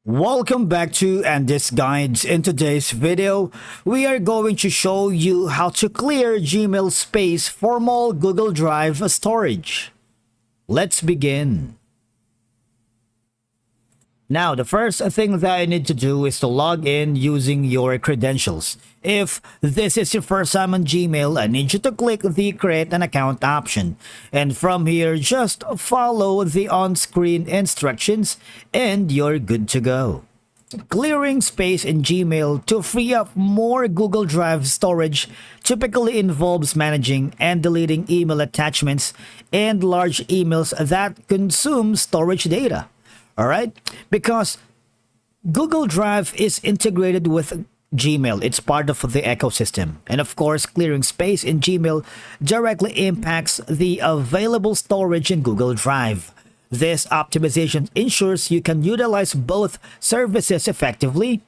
Welcome back to Andy's Guides. In today's video, we are going to show you how to clear Gmail space from all Google Drive storage. Let's begin. Now, the first thing that you need to do is to log in using your credentials. If this is your first time on Gmail, I need you to click the Create an Account option. And from here, just follow the on-screen instructions and you're good to go. Clearing space in Gmail to free up more Google Drive storage typically involves managing and deleting email attachments and large emails that consume storage data. Alright? Because Google Drive is integrated with Gmail. It's part of the ecosystem. And of course, clearing space in Gmail directly impacts the available storage in Google Drive. This optimization ensures you can utilize both services effectively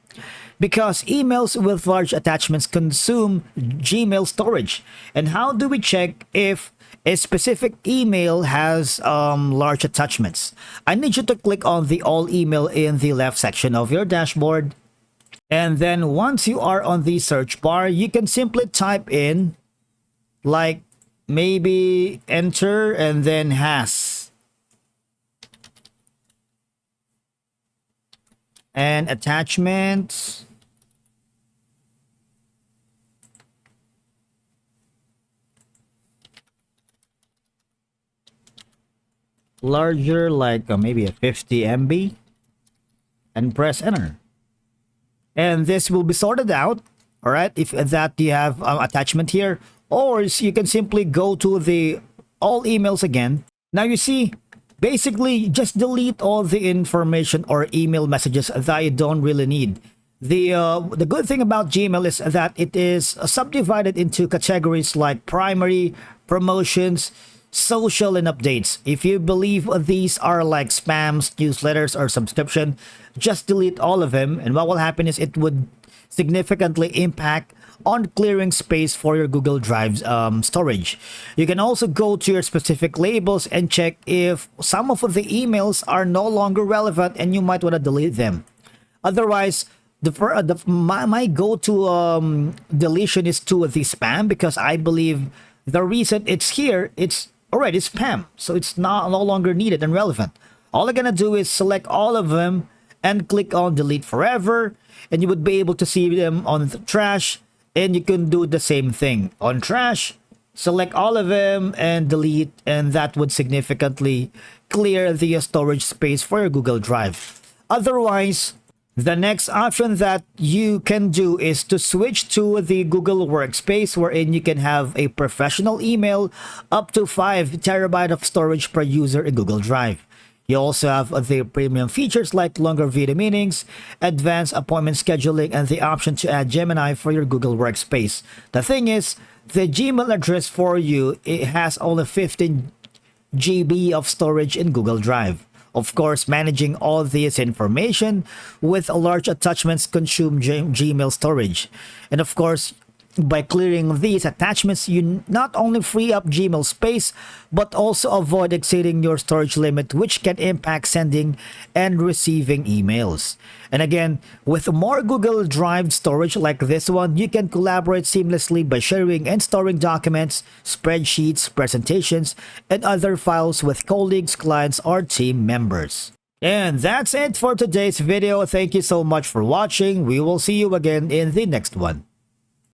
because emails with large attachments consume Gmail storage. And how do we check if a specific email has large attachments? I need you to click on the all email in the left section of your dashboard. And then once you are on the search bar, you can simply type in like maybe enter and then has. And attachments. Larger, like maybe a 50 MB, and press enter. And this will be sorted out, all right, if that you have attachment here, or you can simply go to the all emails again. Now you see, basically just delete all the information or email messages that you don't really need. The good thing about Gmail is that it is subdivided into categories like primary, promotions, social, and updates. If you believe these are like spams, newsletters, or subscription, just delete all of them, and what will happen is it would significantly impact on clearing space for your Google Drive's storage. You can also go to your specific labels and check if some of the emails are no longer relevant and you might want to delete them. Otherwise, my go-to deletion is to the spam, because I believe the reason it's here, it's already spam, so it's no longer needed and relevant. All I'm gonna do is select all of them and click on delete forever, and you would be able to see them on the trash. And you can do the same thing on trash, select all of them and delete, and that would significantly clear the storage space for your Google Drive. Otherwise, the next option that you can do is to switch to the Google Workspace, wherein you can have a professional email up to 5 terabyte of storage per user in Google Drive. You also have the premium features like longer video meetings, advanced appointment scheduling, and the option to add Gemini for your Google Workspace. The thing is, the Gmail address for you, it has only 15 GB of storage in Google Drive. Of course, managing all this information with large attachments consume Gmail storage. And of course, by clearing these attachments, you not only free up Gmail space, but also avoid exceeding your storage limit, which can impact sending and receiving emails. And again, with more Google Drive storage like this one, you can collaborate seamlessly by sharing and storing documents, spreadsheets, presentations, and other files with colleagues, clients, or team members. And that's it for today's video. Thank you so much for watching. We will see you again in the next one.